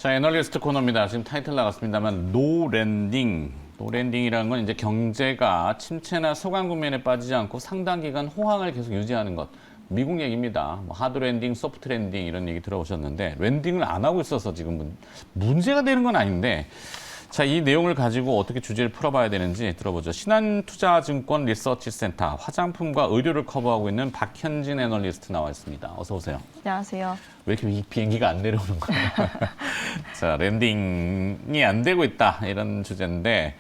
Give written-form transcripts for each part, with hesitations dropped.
자, 애널리스트 코너입니다. 지금 타이틀 나갔습니다만 노랜딩. 노랜딩이라는 건 이제 경제가 침체나 소강 국면에 빠지지 않고 상당 기간 호황을 계속 유지하는 것. 미국 얘기입니다. 뭐 하드 랜딩, 소프트 랜딩 이런 얘기 들어보셨는데 랜딩을 안 하고 있어서 지금 문제가 되는 건 아닌데 자, 이 내용을 가지고 어떻게 주제를 풀어봐야 되는지 들어보죠. 신한투자증권 리서치센터 화장품과 의류를 커버하고 있는 박현진 애널리스트 나와 있습니다. 어서 오세요. 안녕하세요. 왜 이렇게 이 비행기가 안 내려오는 거예요? 자, 랜딩이 안 되고 있다 이런 주제인데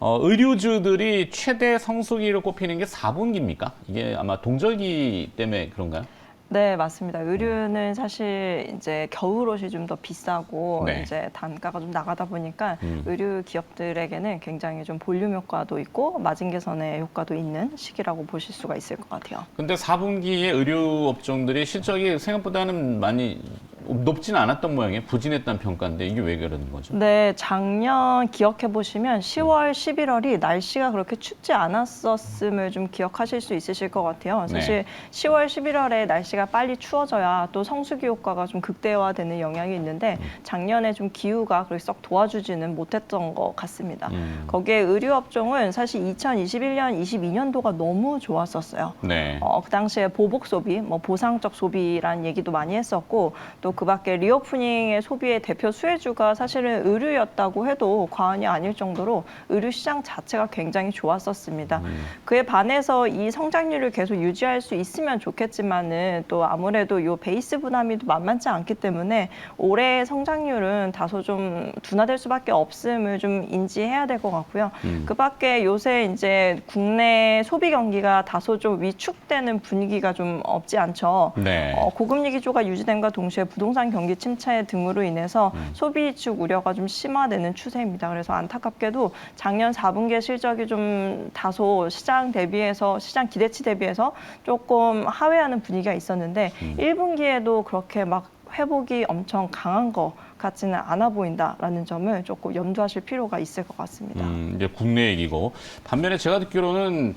의류주들이 최대 성수기로 꼽히는 게 4분기입니까? 이게 아마 동절기 때문에 그런가요? 네, 맞습니다. 의류는 사실 이제 겨울옷이 좀 더 비싸고 네. 이제 단가가 좀 나가다 보니까 의류 기업들에게는 굉장히 좀 볼륨 효과도 있고 마진 개선의 효과도 있는 시기라고 보실 수가 있을 것 같아요. 근데 4분기에 의류 업종들이 실적이 생각보다는 많이 높지는 않았던 모양이에요. 부진했다는 평가인데 이게 왜 그러는 거죠? 네, 작년 기억해 보시면 10월, 11월이 날씨가 그렇게 춥지 않았었음을 좀 기억하실 수 있으실 것 같아요. 사실 10월, 11월에 날씨가 빨리 추워져야 또 성수기 효과가 좀 극대화되는 영향이 있는데 작년에 좀 기후가 그렇게 썩 도와주지는 못했던 것 같습니다. 거기에 의류 업종은 사실 2021년, 22년도가 너무 좋았었어요. 네. 그 당시에 보복 소비, 뭐 보상적 소비라는 얘기도 많이 했었고 또 그 밖에 리오프닝의 소비의 대표 수혜주가 사실은 의류였다고 해도 과언이 아닐 정도로 의류 시장 자체가 굉장히 좋았었습니다. 그에 반해서 이 성장률을 계속 유지할 수 있으면 좋겠지만은 또 아무래도 이 베이스 부담이 만만치 않기 때문에 올해의 성장률은 다소 좀 둔화될 수밖에 없음을 좀 인지해야 될 것 같고요. 그 밖에 요새 이제 국내 소비 경기가 다소 좀 위축되는 분위기가 좀 없지 않죠. 네. 고금리 기조가 유지됨과 동시에 부동산 경기 침체 등으로 인해서 소비 위축 우려가 좀 심화되는 추세입니다. 그래서 안타깝게도 작년 4분기 실적이 좀 다소 시장 기대치 대비해서 조금 하회하는 분위기가 있었는데 1분기에도 그렇게 막 회복이 엄청 강한 것 같지는 않아 보인다라는 점을 조금 염두하실 필요가 있을 것 같습니다. 이제 국내 얘기고 반면에 제가 듣기로는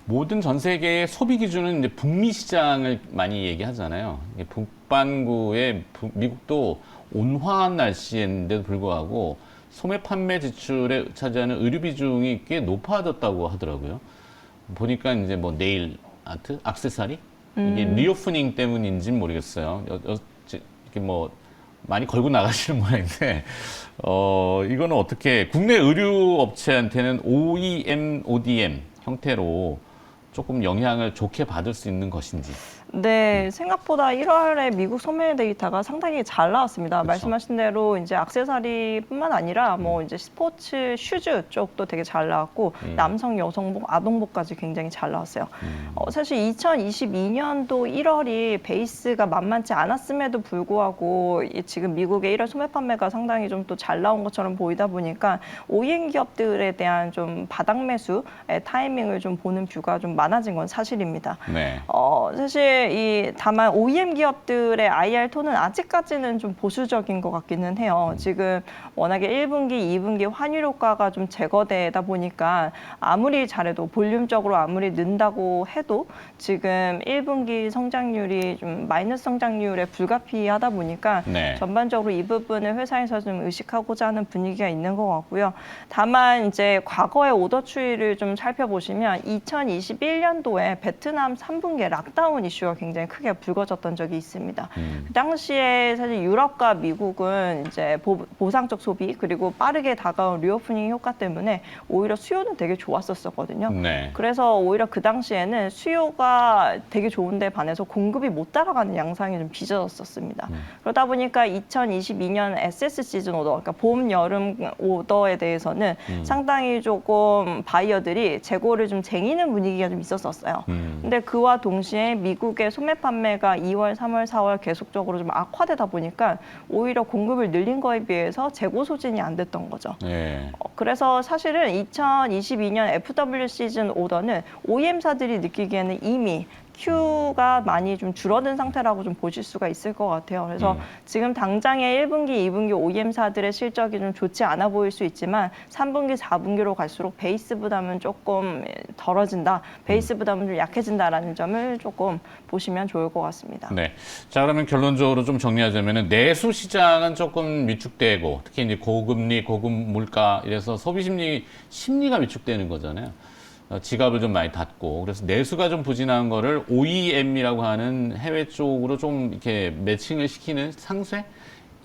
모든 전 세계의 소비 기준은 이제 북미 시장을 많이 얘기하잖아요. 북반구의 미국도 온화한 날씨인데도 불구하고 소매 판매 지출에 차지하는 의류 비중이 꽤 높아졌다고 하더라고요. 보니까 이제 뭐 네일 아트, 액세서리 이게 리오프닝 때문인지는 모르겠어요. 이렇게 뭐 많이 걸고 나가시는 모양인데 이거는 어떻게 국내 의류 업체한테는 OEM, ODM 형태로 조금 영향을 좋게 받을 수 있는 것인지. 네, 생각보다 1월에 미국 소매 데이터가 상당히 잘 나왔습니다. 그렇죠. 말씀하신 대로 이제 액세서리뿐만 아니라 뭐 이제 스포츠 슈즈 쪽도 되게 잘 나왔고 남성, 여성복, 아동복까지 굉장히 잘 나왔어요. 사실 2022년도 1월이 베이스가 만만치 않았음에도 불구하고 지금 미국의 1월 소매 판매가 상당히 좀 또 잘 나온 것처럼 보이다 보니까 OEM 기업들에 대한 좀 바닥 매수의 타이밍을 좀 보는 뷰가 좀 많아진 건 사실입니다. 네. 사실 다만 OEM 기업들의 IR 톤은 아직까지는 좀 보수적인 것 같기는 해요. 지금 워낙에 1분기, 2분기 환율 효과가 좀 제거되다 보니까 아무리 잘해도 볼륨적으로 아무리 는다고 해도 지금 1분기 성장률이 좀 마이너스 성장률에 불가피하다 보니까 네. 전반적으로 이 부분을 회사에서 좀 의식하고자 하는 분위기가 있는 것 같고요. 다만 이제 과거의 오더 추이를 좀 살펴보시면 2021년도에 베트남 3분기 락다운 이슈가 굉장히 크게 불거졌던 적이 있습니다. 그 당시에 사실 유럽과 미국은 이제 보상적 소비 그리고 빠르게 다가온 리오프닝 효과 때문에 오히려 수요는 되게 좋았었거든요. 네. 그래서 오히려 그 당시에는 수요가 되게 좋은데 반해서 공급이 못 따라가는 양상이 좀 빚어졌었습니다. 그러다 보니까 2022년 SS 시즌 오더, 그러니까 봄, 여름 오더에 대해서는 상당히 조금 바이어들이 재고를 좀 쟁이는 분위기가 좀 있었어요. 근데 그와 동시에 미국의 소매 판매가 2월, 3월, 4월 계속적으로 좀 악화되다 보니까 오히려 공급을 늘린 거에 비해서 재고 소진이 안 됐던 거죠. 네. 그래서 사실은 2022년 FW 시즌 오더는 OEM사들이 느끼기에는 이미 Q가 많이 좀 줄어든 상태라고 좀 보실 수가 있을 것 같아요. 그래서 지금 당장의 1분기, 2분기 OEM사들의 실적이 좀 좋지 않아 보일 수 있지만 3분기, 4분기로 갈수록 베이스 부담은 조금 덜어진다, 베이스 부담은 좀 약해진다라는 점을 조금 보시면 좋을 것 같습니다. 네. 자, 그러면 결론적으로 좀 정리하자면은 내수 시장은 조금 위축되고 특히 이제 고금리, 고금 물가 이래서 소비 심리가 위축되는 거잖아요. 지갑을 좀 많이 닫고 그래서 내수가 좀 부진한 거를 OEM이라고 하는 해외 쪽으로 좀 이렇게 매칭을 시키는 상쇄?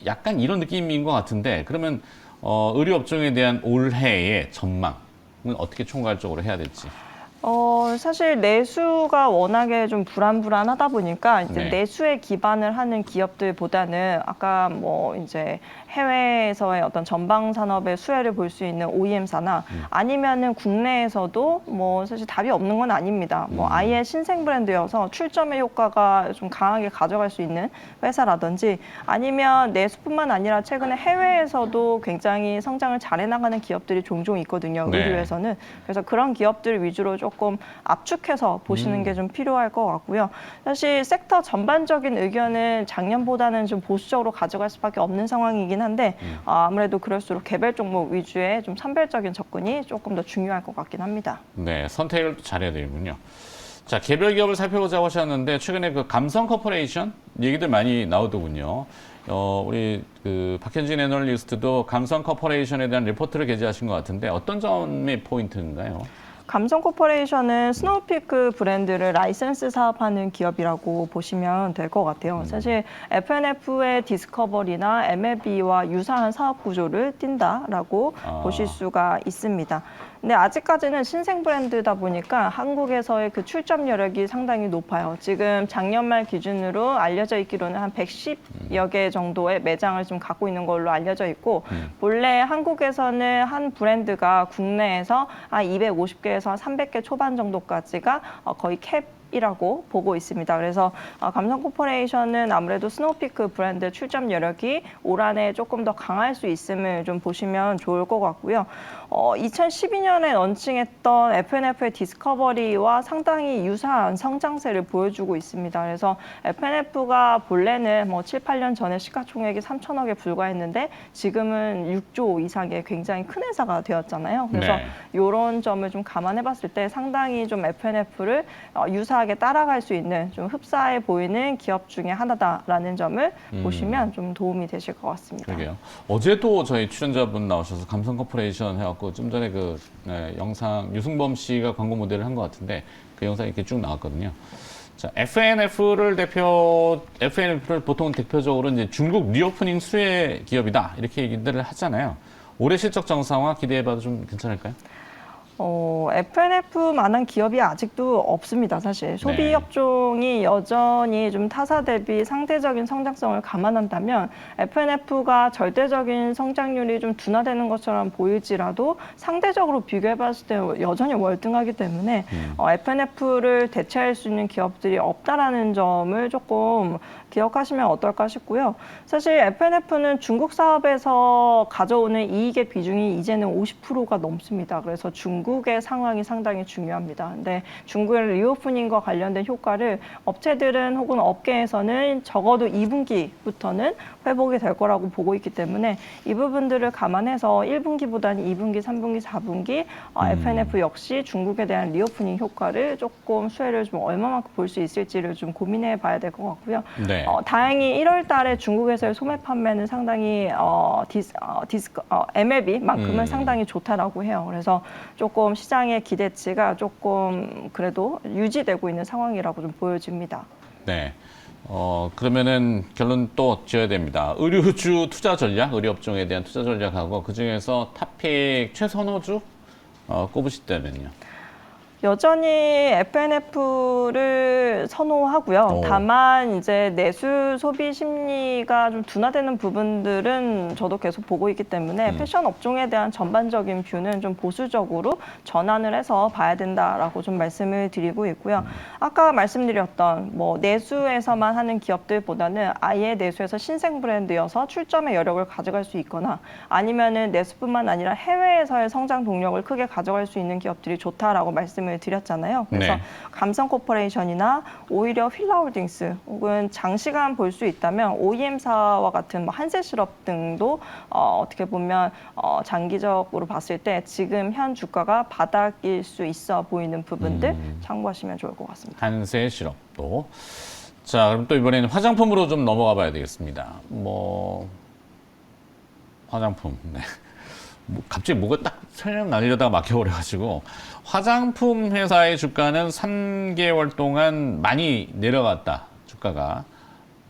약간 이런 느낌인 것 같은데 그러면 의류 업종에 대한 올해의 전망은 어떻게 총괄적으로 해야 될지. 사실 내수가 워낙에 좀 불안불안하다 보니까 이제 네. 내수에 기반을 하는 기업들보다는 아까 뭐 이제 해외에서의 어떤 전방 산업의 수혜를 볼 수 있는 OEM사나 아니면은 국내에서도 뭐 사실 답이 없는 건 아닙니다. 뭐 아예 신생 브랜드여서 출점의 효과가 좀 강하게 가져갈 수 있는 회사라든지 아니면 내수뿐만 아니라 최근에 해외에서도 굉장히 성장을 잘해 나가는 기업들이 종종 있거든요. 네. 의류에서는. 그래서 그런 기업들 위주로 조금 압축해서 보시는 게 좀 필요할 것 같고요. 사실 섹터 전반적인 의견은 작년보다는 좀 보수적으로 가져갈 수밖에 없는 상황이긴 한데 아무래도 그럴수록 개별 종목 위주의 좀 선별적인 접근이 조금 더 중요할 것 같긴 합니다. 네, 선택을 잘해야 되군요. 자, 개별 기업을 살펴보자고 하셨는데 최근에 그 감성 코퍼레이션 얘기들 많이 나오더군요. 우리 그 박현진 애널리스트도 감성 코퍼레이션에 대한 리포트를 게재하신 것 같은데 어떤 점이 포인트인가요? 감성 코퍼레이션은 스노우피크 브랜드를 라이센스 사업하는 기업이라고 보시면 될 것 같아요. 사실 F&F의 디스커버리나 MLB와 유사한 사업 구조를 띈다라고 보실 수가 있습니다. 근데 아직까지는 신생 브랜드다 보니까 한국에서의 그 출점 여력이 상당히 높아요. 지금 작년 말 기준으로 알려져 있기로는 한 110여 개 정도의 매장을 좀 갖고 있는 걸로 알려져 있고 본래 한국에서는 한 브랜드가 국내에서 한 250개에서 한 300개 초반 정도까지가 거의 캡이라고 보고 있습니다. 그래서 감성 코퍼레이션은 아무래도 스노우피크 브랜드 출점 여력이 올 한해 조금 더 강할 수 있음을 좀 보시면 좋을 것 같고요. 2012년에 런칭했던 F&F의 디스커버리와 상당히 유사한 성장세를 보여주고 있습니다. 그래서 F&F가 본래는 뭐 7, 8년 전에 시가총액이 3천억에 불과했는데 지금은 6조 이상의 굉장히 큰 회사가 되었잖아요. 그래서 네. 이런 점을 좀 감안해봤을 때 상당히 좀 F&F를 유사하게 따라갈 수 있는 좀 흡사해 보이는 기업 중에 하나다라는 점을 보시면 좀 도움이 되실 것 같습니다. 그러게요. 어제도 저희 출연자분 나오셔서 감성 코퍼레이션 해갖고 좀 전에 그 영상 유승범 씨가 광고 모델을 한 것 같은데 그 영상이 이렇게 쭉 나왔거든요. 자, F&F를 보통 대표적으로 이제 중국 리오프닝 수혜 기업이다 이렇게 얘기들을 하잖아요. 올해 실적 정상화 기대해봐도 좀 괜찮을까요? F&F만한 기업이 아직도 없습니다, 사실. 소비 업종이 여전히 좀 타사 대비 상대적인 성장성을 감안한다면 F&F가 절대적인 성장률이 좀 둔화되는 것처럼 보일지라도 상대적으로 비교해봤을 때 여전히 월등하기 때문에 F&F를 대체할 수 있는 기업들이 없다라는 점을 조금 기억하시면 어떨까 싶고요. 사실 F&F는 중국 사업에서 가져오는 이익의 비중이 이제는 50%가 넘습니다. 그래서 중국의 상황이 상당히 중요합니다. 근데 중국의 리오프닝과 관련된 효과를 업체들은 혹은 업계에서는 적어도 2분기부터는 회복이 될 거라고 보고 있기 때문에 이 부분들을 감안해서 1분기보다는 2분기, 3분기, 4분기 F&F 역시 중국에 대한 리오프닝 효과를 조금 수혜를 좀 얼마만큼 볼 수 있을지를 좀 고민해 봐야 될 것 같고요. 네. 다행히 1월 달에 중국에서의 소매 판매는 상당히 MLB만큼은 상당히 좋다라고 해요. 그래서 조금 시장의 기대치가 조금 그래도 유지되고 있는 상황이라고 좀 보여집니다. 네. 그러면은 결론 또 지어야 됩니다. 의류주 투자 전략, 의류업종에 대한 투자 전략하고 그 중에서 탑픽 최선호주 꼽으시다면요. 여전히 F&F를 선호하고요. 다만 이제 내수 소비 심리가 좀 둔화되는 부분들은 저도 계속 보고 있기 때문에 패션 업종에 대한 전반적인 뷰는 좀 보수적으로 전환을 해서 봐야 된다라고 좀 말씀을 드리고 있고요. 아까 말씀드렸던 뭐 내수에서만 하는 기업들보다는 아예 내수에서 신생 브랜드여서 출점의 여력을 가져갈 수 있거나 아니면은 내수뿐만 아니라 해외에서의 성장 동력을 크게 가져갈 수 있는 기업들이 좋다라고 말씀을 말씀을 드렸잖아요. 그래서 네. 감성코퍼레이션이나 오히려 휠라홀딩스 혹은 장시간 볼 수 있다면 OEM사와 같은 뭐 한세시럽 등도 어떻게 보면 장기적으로 봤을 때 지금 현 주가가 바닥일 수 있어 보이는 부분들 참고하시면 좋을 것 같습니다. 한세 시럽도. 자, 그럼 또 이번에는 화장품으로 좀 넘어가 봐야 되겠습니다. 화장품. 네. 갑자기 뭐가 딱 설명 날리려다가 막혀버려가지고 화장품 회사의 주가는 3개월 동안 많이 내려갔다. 주가가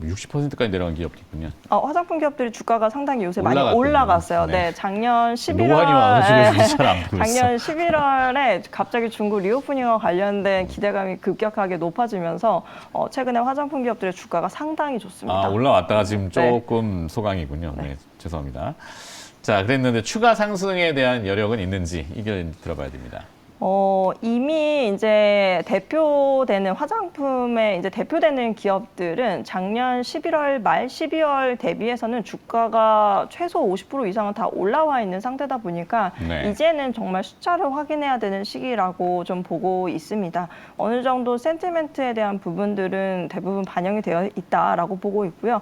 60%까지 내려간 기업도 있군요. 화장품 기업들이 주가가 상당히 요새 많이 올라갔군요. 올라갔어요. 네. 네, 작년 11월 노안이 와가지고 잘 안 보고 있어. 작년 11월에 갑자기 중국 리오프닝과 관련된 기대감이 급격하게 높아지면서 최근에 화장품 기업들의 주가가 상당히 좋습니다. 올라왔다가 지금 조금 소강이군요. 네, 죄송합니다. 자, 그랬는데 추가 상승에 대한 여력은 있는지 이걸 들어봐야 됩니다. 이미 이제 대표되는 화장품에 이제 대표되는 기업들은 작년 11월 말 12월 대비해서는 주가가 최소 50% 이상은 다 올라와 있는 상태다 보니까 네. 이제는 정말 숫자를 확인해야 되는 시기라고 좀 보고 있습니다. 어느 정도 센티멘트에 대한 부분들은 대부분 반영이 되어 있다라고 보고 있고요.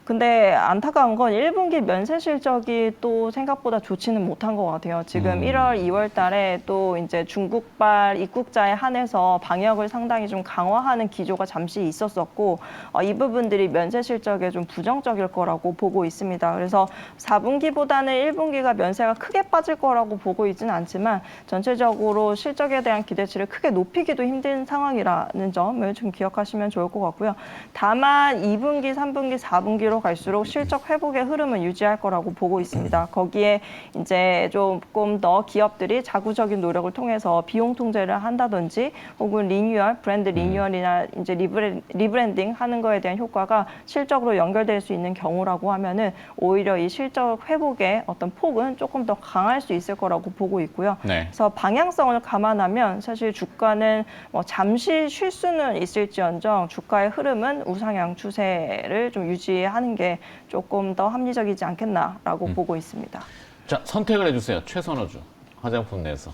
근데 안타까운 건 1분기 면세 실적이 또 생각보다 좋지는 못한 것 같아요. 지금 1월, 2월 달에 또 이제 중국발 입국자에 한해서 방역을 상당히 좀 강화하는 기조가 잠시 있었었고, 이 부분들이 면세 실적에 좀 부정적일 거라고 보고 있습니다. 그래서 4분기보다는 1분기가 면세가 크게 빠질 거라고 보고 있지는 않지만 전체적으로 실적에 대한 기대치를 크게 높이기도 힘든 상황이라는 점을 좀 기억하시면 좋을 것 같고요. 다만 2분기, 3분기, 4분기로 갈수록 실적 회복의 흐름은 유지할 거라고 보고 있습니다. 거기에 이제 조금 더 기업들이 자구적인 노력을 통해서 비용 통제를 한다든지 혹은 리뉴얼, 브랜드 리뉴얼이나 이제 리브랜딩 하는 거에 대한 효과가 실적으로 연결될 수 있는 경우라고 하면은 오히려 이 실적 회복의 어떤 폭은 조금 더 강할 수 있을 거라고 보고 있고요. 네. 그래서 방향성을 감안하면 사실 주가는 잠시 쉴 수는 있을지언정 주가의 흐름은 우상향 추세를 좀 유지하는 게 조금 더 합리적이지 않겠나라고 보고 있습니다. 자, 선택을 해주세요. 최선호주 화장품 내에서.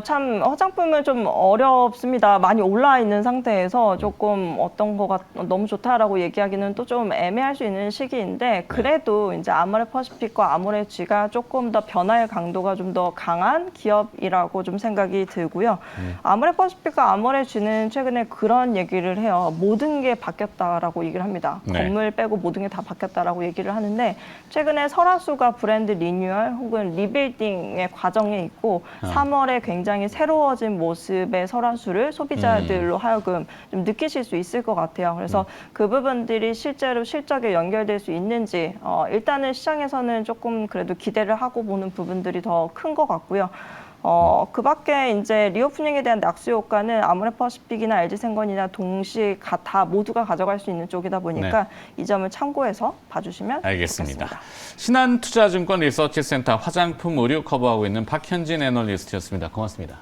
참 화장품은 좀 어렵습니다. 많이 올라 있는 상태에서 조금 어떤 거가 너무 좋다라고 얘기하기는 또 좀 애매할 수 있는 시기인데 그래도 이제 아모레퍼시픽과 아모레G가 조금 더 변화의 강도가 좀 더 강한 기업이라고 좀 생각이 들고요. 아모레퍼시픽과 아모레G는 최근에 그런 얘기를 해요. 모든 게 바뀌었다라고 얘기를 합니다. 네. 건물 빼고 모든 게 다 바뀌었다라고 얘기를 하는데 최근에 설화수가 브랜드 리뉴얼 혹은 리빌딩의 과정에 있고 3월에 굉장히 새로워진 모습의 설화수를 소비자들로 하여금 좀 느끼실 수 있을 것 같아요. 그래서 그 부분들이 실제로 실적에 연결될 수 있는지 일단은 시장에서는 조금 그래도 기대를 하고 보는 부분들이 더 큰 것 같고요. 그 밖에 이제 리오프닝에 대한 낙수 효과는 아모레퍼시픽이나 LG생건이나 동시 다 모두가 가져갈 수 있는 쪽이다 보니까 이 점을 참고해서 봐주시면 알겠습니다. 좋겠습니다. 신한투자증권 리서치센터 화장품 의류 커버하고 있는 박현진 애널리스트였습니다. 고맙습니다.